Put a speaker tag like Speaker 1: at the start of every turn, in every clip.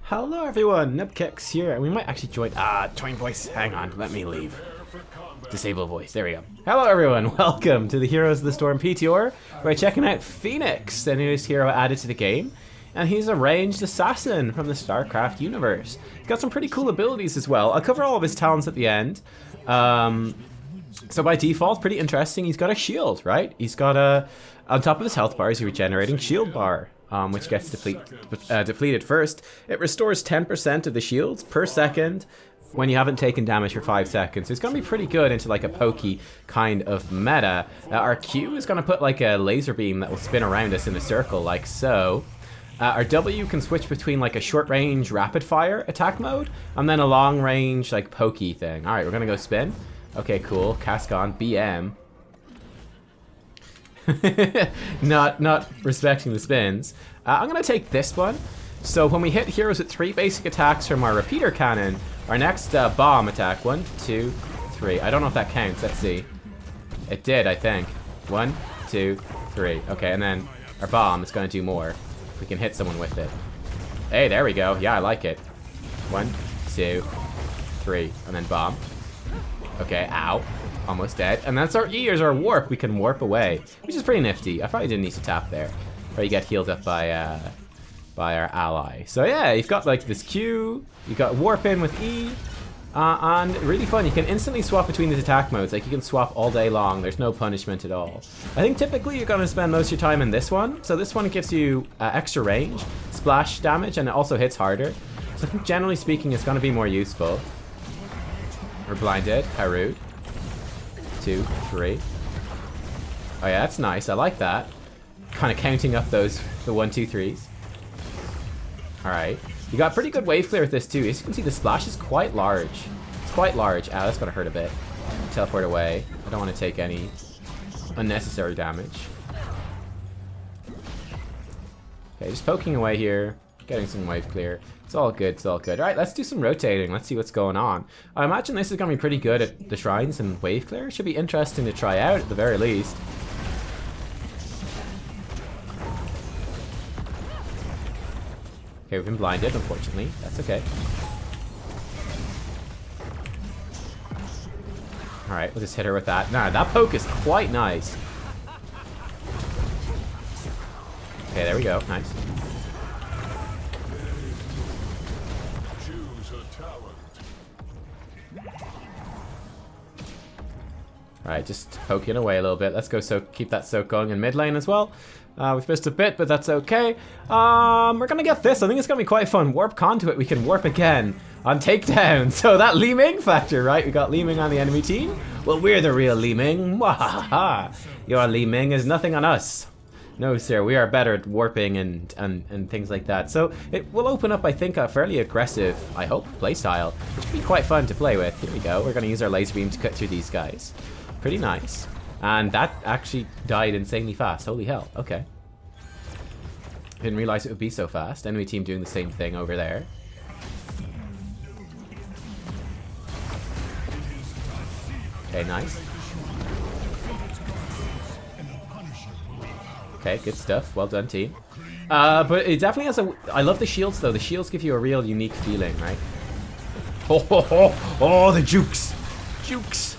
Speaker 1: Hello everyone, nubkeks here, and we might actually join voice. Hang on, let me leave. Disable voice, there we go. Hello everyone, welcome to the Heroes of the Storm PTR. We're checking out Fenix, the newest hero added to the game. And he's a ranged assassin from the StarCraft universe. He's got some pretty cool abilities as well. I'll cover all of his talents at the end. So by default, pretty interesting. He's got a shield, right? He's got on top of his health bar is a regenerating shield bar, which gets depleted first. It restores 10% of the shields per second when you haven't taken damage for 5 seconds. It's going to be pretty good into like a pokey kind of meta. Our Q is going to put like a laser beam that will spin around us in a circle like so. Our W can switch between like a short range rapid fire attack mode and then a long range like pokey thing. Alright, we're gonna go spin. Okay, cool. Cascon, BM. not respecting the spins. I'm gonna take this one. So when we hit heroes with 3 basic attacks from our repeater cannon, our next bomb attack, 1, 2, 3. I don't know if that counts, let's see. It did, I think. 1, 2, 3. Okay, and then our bomb is gonna do more. We can hit someone with it. Hey, there we go. Yeah, I like it. 1, 2, 3, and then bomb. Okay, ow. Almost dead. And that's our E, is our warp. We can warp away, which is pretty nifty. I probably didn't need to tap there. Or you get healed up by our ally. So yeah, you've got like this Q, you got warp in with E, and really fun. You can instantly swap between these attack modes. Like you can swap all day long. There's no punishment at all. I think typically you're going to spend most of your time in this one. So this one gives you extra range, splash damage, and it also hits harder. So I think generally speaking it's going to be more useful. We're blinded. How rude. 2, 3. Oh yeah, that's nice. I like that. Kind of counting up the 1, 2, 3s. Alright. You got pretty good wave clear with this too. As you can see, the splash is quite large. It's quite large. Ow, that's gonna hurt a bit. Teleport away. I don't want to take any unnecessary damage. Okay, just poking away here. Getting some wave clear. It's all good, it's all good. Alright, let's do some rotating. Let's see what's going on. I imagine this is gonna be pretty good at the shrines and wave clear. Should be interesting to try out at the very least. Okay, we've been blinded, unfortunately. That's okay. Alright, we'll just hit her with that. Nah, that poke is quite nice. Okay, there we go. Nice. Alright, just poking away a little bit. Let's go keep that soak going in mid lane as well. We've missed a bit, but that's okay. We're gonna get this. I think it's gonna be quite fun. Warp conduit, we can warp again on takedown. So that Li Ming factor, right? We got Li Ming on the enemy team. Well, we're the real Li Ming. Wahaha. Your Li Ming is nothing on us. No, sir, we are better at warping and things like that. So it will open up, I think, a fairly aggressive, I hope, playstyle, which will be quite fun to play with. Here we go. We're gonna use our laser beam to cut through these guys. Pretty nice. And that actually died insanely fast. Holy hell. Okay. Didn't realize it would be so fast. Enemy team doing the same thing over there. Okay, nice. Okay, good stuff. Well done, team. But it definitely has a... I love the shields, though. The shields give you a real unique feeling, right? Oh, the jukes. Jukes.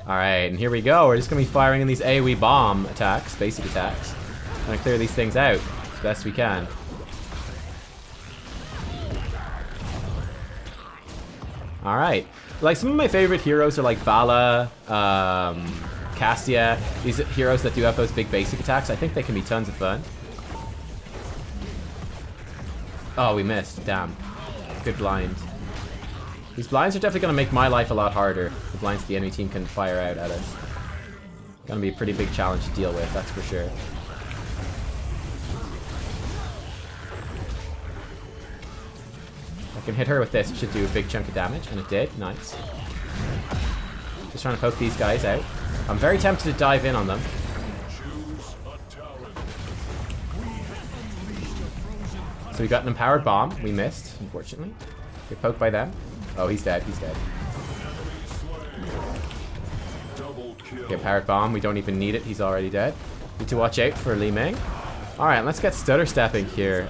Speaker 1: Alright, and here we go. We're just going to be firing in these AoE bomb attacks, basic attacks. Going to clear these things out as best we can. Alright. Like, some of my favorite heroes are like Vala, Cassia. These heroes that do have those big basic attacks. I think they can be tons of fun. Oh, we missed. Damn. Good blind. These blinds are definitely going to make my life a lot harder. The blinds the enemy team can fire out at us. Going to be a pretty big challenge to deal with, that's for sure. I can hit her with this. It should do a big chunk of damage, and it did. Nice. Just trying to poke these guys out. I'm very tempted to dive in on them. So we got an empowered bomb. We missed, unfortunately. Get poked by them. Oh, he's dead. He's dead. Okay, parrot bomb. We don't even need it. He's already dead. Need to watch out for Li Ming. Alright, let's get stutter stepping here.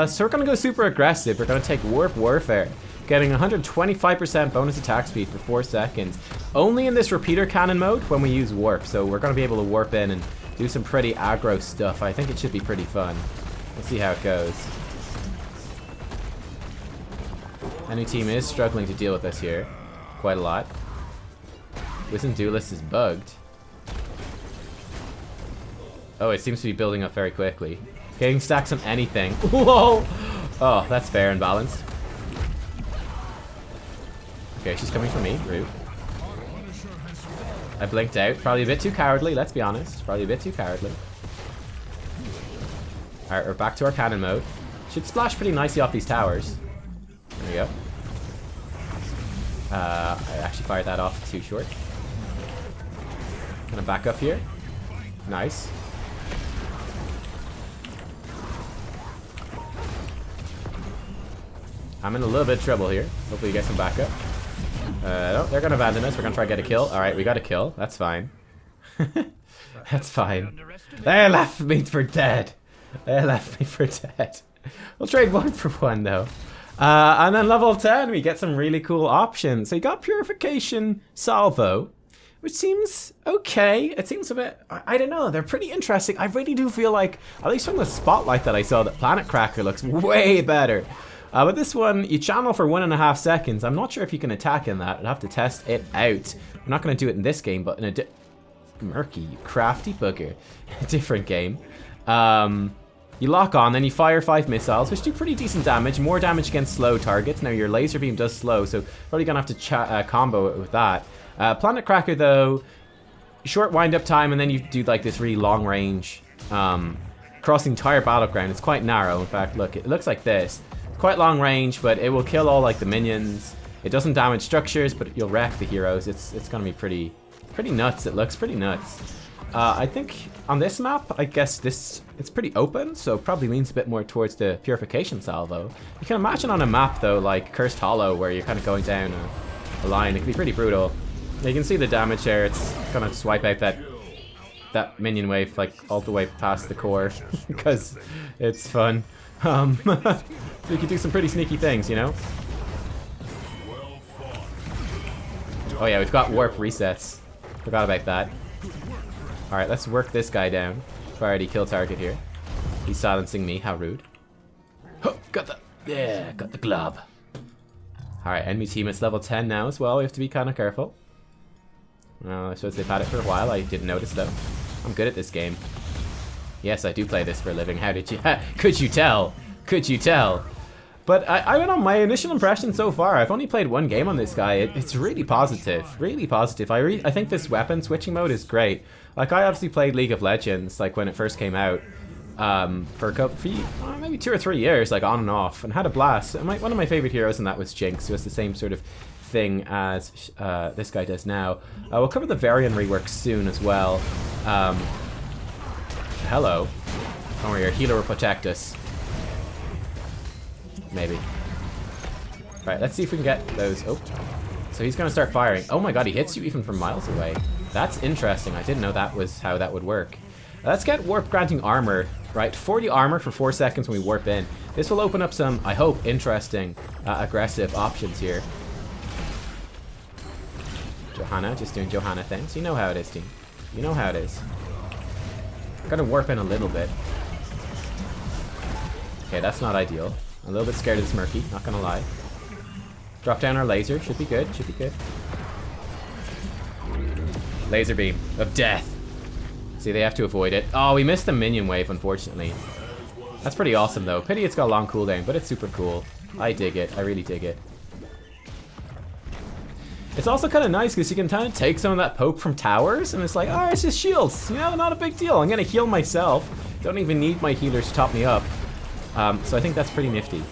Speaker 1: So we're gonna go super aggressive. We're gonna take Warp Warfare, getting 125% bonus attack speed for 4 seconds. Only in this repeater cannon mode when we use Warp, so we're gonna be able to warp in and do some pretty aggro stuff. I think it should be pretty fun. Let's see how it goes. Enemy team is struggling to deal with us here. Quite a lot. Wisdom Duelist is bugged. Oh, it seems to be building up very quickly. Getting stacks on anything. Whoa! Oh, that's fair and balanced. Okay, she's coming for me. Rude. I blinked out. Probably a bit too cowardly, let's be honest. Probably a bit too cowardly. Alright, we're back to our cannon mode. Should splash pretty nicely off these towers. There we go. I actually fired that off too short. Gonna back up here. Nice. I'm in a little bit of trouble here. Hopefully you get some backup. No, they're gonna abandon us. We're gonna try to get a kill. Alright, we got a kill. That's fine. That's fine. They left me for dead. They left me for dead. We'll trade 1 for 1 though. And then level 10, we get some really cool options. So you got Purification Salvo, which seems okay. It seems a bit, I don't know, they're pretty interesting. I really do feel like, at least from the spotlight that I saw, that Planet Cracker looks way better. But this one, you channel for 1.5 seconds. I'm not sure if you can attack in that. I'd have to test it out. I'm not going to do it in this game, but in a Murky, you crafty bugger. A different game. You lock on, then you fire 5 missiles, which do pretty decent damage. More damage against slow targets. Now, your laser beam does slow, so probably going to have to combo it with that. Planet Cracker, though, short wind-up time, and then you do like this really long range. Across the entire battleground. It's quite narrow, in fact. Look, it looks like this. Quite long range, but it will kill all like the minions. It doesn't damage structures, but you'll wreck the heroes. It's gonna be pretty nuts. It looks pretty nuts. I think on this map, I guess it's pretty open, so probably leans a bit more towards the Purification Salvo. You can imagine on a map though, like Cursed Hollow, where you're kind of going down a line. It can be pretty brutal. You can see the damage there. It's gonna swipe out that minion wave like all the way past the core because it's fun. So you can do some pretty sneaky things, you know? Oh yeah, we've got warp resets. Forgot about that. Alright, let's work this guy down. Priority kill target here. He's silencing me, how rude. Oh, got the glove. Alright, enemy team is level 10 now as well. We have to be kind of careful. Well, I suppose they've had it for a while. I didn't notice though. I'm good at this game. Yes, I do play this for a living. How did you... Could you tell? Could you tell? But I don't know, my initial impression so far, I've only played 1 game on this guy. It's really positive. Really positive. I think this weapon switching mode is great. Like, I obviously played League of Legends, like, when it first came out. For a couple... maybe 2 or 3 years, like, on and off. And had a blast. One of my favorite heroes in that was Jinx, who has the same sort of thing as this guy does now. We'll cover the Varian rework soon as well. Hello. Don't worry, your healer will protect us. Maybe. Right, let's see if we can get those. Oh. So he's going to start firing. Oh my god, he hits you even from miles away. That's interesting. I didn't know that was how that would work. Let's get warp granting armor. Right, 40 armor for 4 seconds when we warp in. This will open up some, I hope, interesting, aggressive options here. Johanna, just doing Johanna things. You know how it is, team. You know how it is. I'm gonna warp in a little bit. Okay, that's not ideal. A little bit scared of this Murky, not gonna lie. Drop down our laser, should be good, should be good. Laser beam of death. See, they have to avoid it. Oh, we missed the minion wave, unfortunately. That's pretty awesome, though. Pity it's got a long cooldown, but it's super cool. I dig it, I really dig it. It's also kind of nice because you can kind of take some of that poke from towers, and it's like, oh, it's just shields. You know, not a big deal. I'm gonna heal myself. Don't even need my healers to top me up. So I think that's pretty nifty.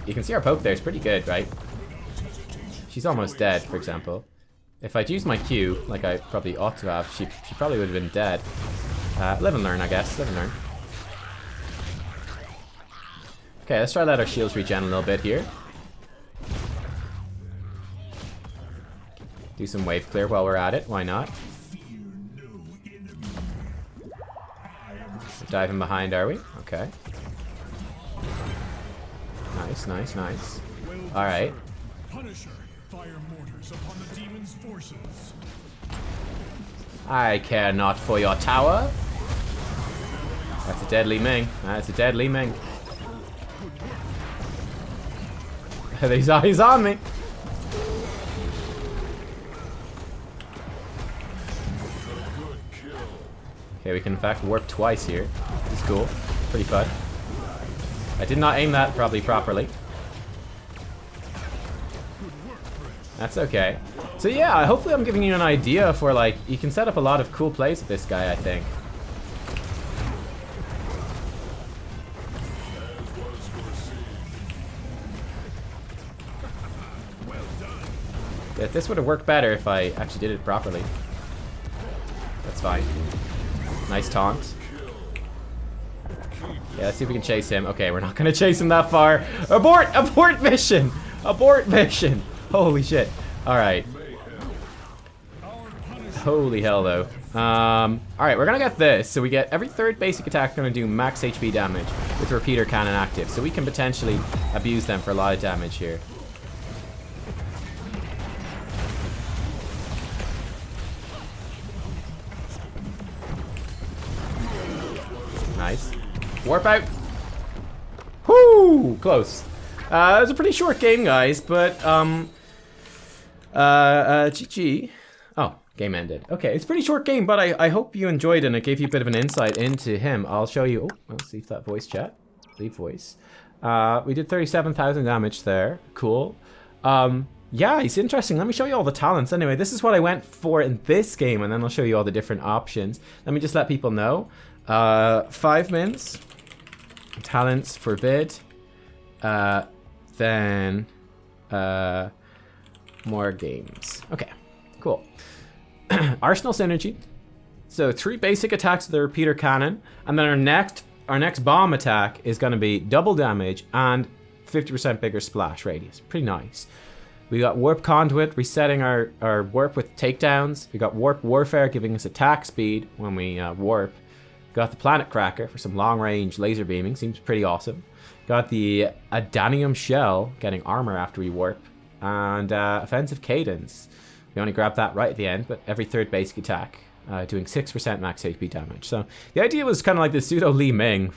Speaker 1: You can see our poke there is pretty good, right? She's almost dead, for example. If I'd used my Q, like I probably ought to have, she probably would have been dead. Live and learn, I guess. Live and learn. Okay, let's try to let our shields regen a little bit here. Do some wave clear while we're at it. Why not? Diving behind, are we? Okay. Nice, nice, nice. All right.
Speaker 2: Punisher, fire mortars upon the demon's forces.
Speaker 1: I care not for your tower. That's a deadly Ming. That's a deadly Ming. He's on me. Okay, we can in fact warp twice here. This is cool. Pretty fun. I did not aim that probably properly. That's okay. So yeah, hopefully I'm giving you an idea for like, you can set up a lot of cool plays with this guy, I think. Yeah, this would have worked better if I actually did it properly. That's fine. Nice taunt. Yeah, let's see if we can chase him. Okay, we're not gonna chase him that far. Abort! Abort mission! Abort mission! Holy shit. Alright. Holy hell, though. Alright, we're gonna get this. So we get every third basic attack gonna do max HP damage with repeater cannon active. So we can potentially abuse them for a lot of damage here. Nice. Warp out. Whoo! Close. It was a pretty short game, guys, but GG. Oh, game ended. Okay, it's a pretty short game, but I hope you enjoyed it and it gave you a bit of an insight into him. I'll show you. Oh, let's see if that voice chat. Leave voice. We did 37,000 damage there. Cool. Yeah, he's interesting. Let me show you all the talents. Anyway, this is what I went for in this game, and then I'll show you all the different options. Let me just let people know. 5 mins. Talents forbid. Then more games. Okay, cool. Arsenal synergy. So 3 basic attacks with the repeater cannon, and then our next bomb attack is going to be double damage and 50% bigger splash radius. Pretty nice. We got warp conduit, resetting our warp with takedowns. We got warp warfare, giving us attack speed when we warp. Got the planet cracker for some long range laser beaming. Seems pretty awesome. Got the adanium shell, getting armor after we warp. And offensive cadence. We only grabbed that right at the end, but every third basic attack, doing 6% max HP damage. So the idea was kind of like the pseudo Li Ming,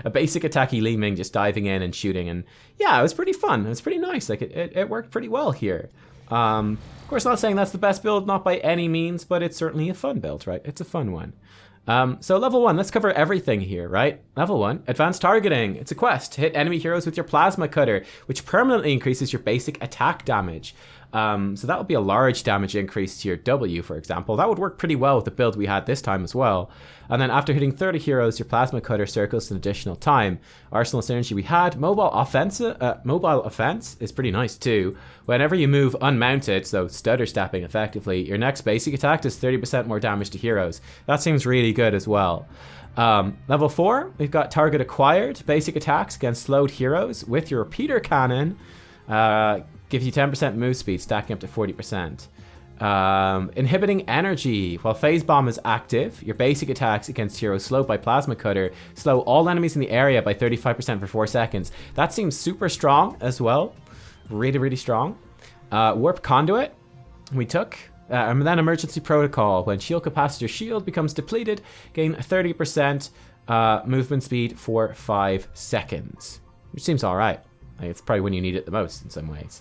Speaker 1: a basic attacky Li Ming just diving in and shooting. And yeah, it was pretty fun. It was pretty nice. Like it worked pretty well here. Of course, not saying that's the best build, not by any means, but it's certainly a fun build, right? It's a fun one. So level 1, let's cover everything here, right? Level 1, advanced targeting. It's a quest. Hit enemy heroes with your plasma cutter, which permanently increases your basic attack damage. So that would be a large damage increase to your W, for example. That would work pretty well with the build we had this time as well. And then after hitting 30 heroes, your plasma cutter circles an additional time. Arsenal synergy we had. Mobile offense is pretty nice too. Whenever you move unmounted, so stutter stepping effectively, your next basic attack does 30% more damage to heroes. That seems really good as well. Level 4, we've got target acquired. Basic attacks against slowed heroes with your repeater cannon. Give you 10% move speed, stacking up to 40%. Inhibiting energy. While phase bomb is active, your basic attacks against heroes slowed by plasma cutter slow all enemies in the area by 35% for 4 seconds. That seems super strong as well. Really, really strong. Warp conduit we took. And then emergency protocol. When shield capacitor shield becomes depleted, gain 30% movement speed for 5 seconds. Which seems alright. It's probably when you need it the most in some ways.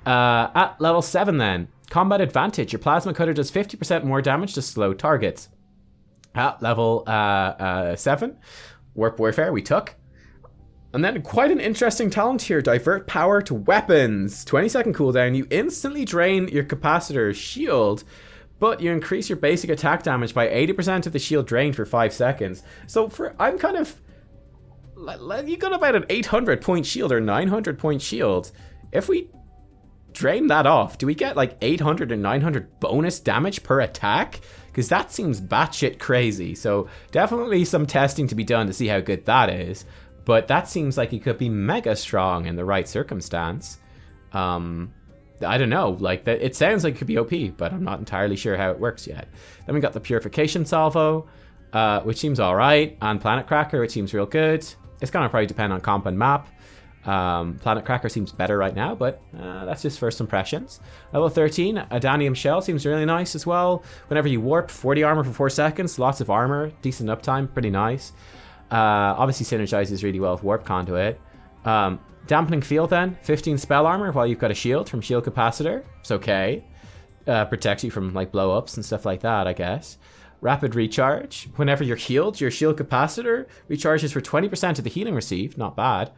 Speaker 1: At level 7 then, combat advantage. Your plasma cutter does 50% more damage to slow targets. At level 7, warp warfare we took. And then quite an interesting talent here, divert power to weapons. 20-second cooldown, you instantly drain your capacitor shield, but you increase your basic attack damage by 80% of the shield drained for 5 seconds. So I'm kind of, you got about an 800 point shield or 900 point shield. If we drain that off, do we get like 800 and 900 bonus damage per attack? Because that seems batshit crazy. So definitely some testing to be done to see how good that is. But that seems like it could be mega strong in the right circumstance. I don't know, like that. It sounds like it could be OP, but I'm not entirely sure how it works yet. Then we got the Purification Salvo, which seems all right, and Planet Cracker, which seems real good. It's gonna probably depend on comp and map. Planet Cracker seems better right now, but that's just first impressions. Level 13, Adanium Shell seems really nice as well. Whenever you warp, 40 armor for 4 seconds, lots of armor, decent uptime, pretty nice. Obviously synergizes really well with Warp Conduit. Dampening Field then, 15 spell armor while you've got a shield from Shield Capacitor. It's okay. Protects you from like blow-ups and stuff like that, I guess. Rapid Recharge. Whenever you're healed, your Shield Capacitor recharges for 20% of the healing received. Not bad.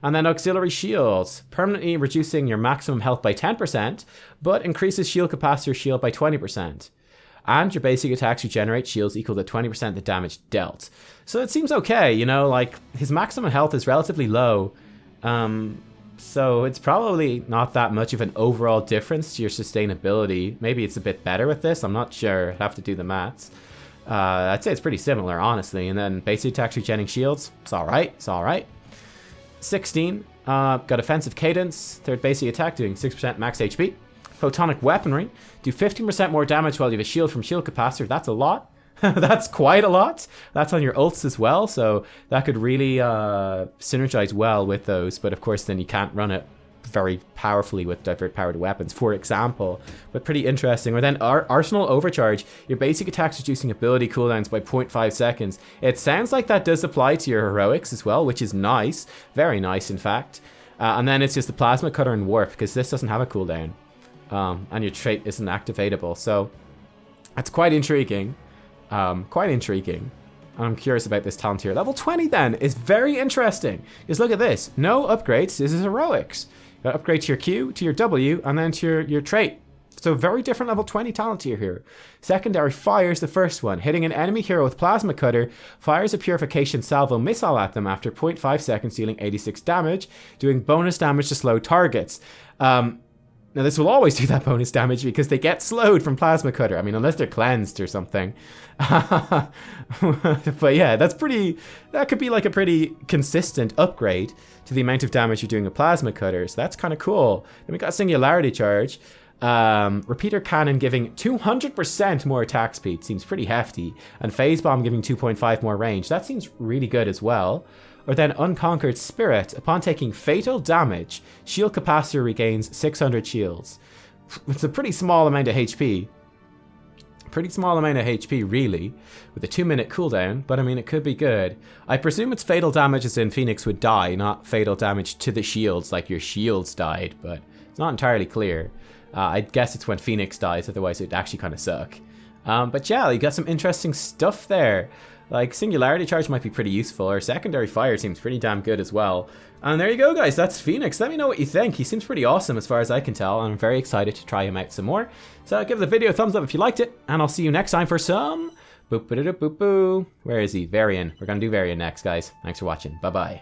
Speaker 1: And then Auxiliary Shields. Permanently reducing your maximum health by 10%, but increases Shield Capacitor shield by 20%. And your basic attacks regenerate shields equal to 20% the damage dealt. So it seems okay, you know, like his maximum health is relatively low. So it's probably not that much of an overall difference to your sustainability. Maybe it's a bit better with this, I'm not sure, I'd have to do the maths. I'd say it's pretty similar, honestly. And then basic attacks regenerating shields, it's alright, it's alright. 16, got Offensive Cadence, third basic attack doing 6% max HP. Photonic Weaponry, do 15% more damage while you have a shield from Shield Capacitor, that's a lot. That's quite a lot. That's on your ults as well, so that could really synergize well with those, but of course then you can't run it very powerfully with divert powered weapons, for example, but pretty interesting. Or then Arsenal Overcharge, your basic attacks reducing ability cooldowns by 0.5 seconds. It sounds like that does apply to your heroics as well, which is nice, very nice in fact. And then it's just the Plasma Cutter and Warp, because this doesn't have a cooldown, and your trait isn't activatable, so that's quite intriguing. I'm curious about this talent here. Level 20 then is very interesting. Just look at this. No upgrades. This is heroics. You got upgrade to your Q, to your W, and then to your trait. So very different level 20 talent tier here. Secondary fire is the first one. Hitting an enemy hero with Plasma Cutter, fires a Purification Salvo missile at them after 0.5 seconds, dealing 86 damage, doing bonus damage to slow targets. Now this will always do that bonus damage because they get slowed from Plasma Cutter. I mean, unless they're cleansed or something. But yeah, that could be like a pretty consistent upgrade to the amount of damage you're doing with Plasma Cutter. So that's kind of cool. Then we got Singularity Charge. Repeater Cannon giving 200% more attack speed. Seems pretty hefty. And Phase Bomb giving 2.5 more range. That seems really good as well. Or then Unconquered Spirit. Upon taking fatal damage, Shield Capacitor regains 600 shields. It's a pretty small amount of HP. Pretty small amount of HP, really, with a 2-minute cooldown, but I mean, it could be good. I presume it's fatal damage as in Fenix would die, not fatal damage to the shields, like your shields died, but it's not entirely clear. I guess it's when Fenix dies, otherwise it'd actually kind of suck. But yeah, you got some interesting stuff there. Like, Singularity Charge might be pretty useful, or Secondary Fire seems pretty damn good as well. And there you go, guys, that's Fenix. Let me know what you think. He seems pretty awesome as far as I can tell, and I'm very excited to try him out some more. So give the video a thumbs up if you liked it, and I'll see you next time for some boop-a-doop-boop-boo. Where is he? Varian. We're gonna do Varian next, guys. Thanks for watching. Bye-bye.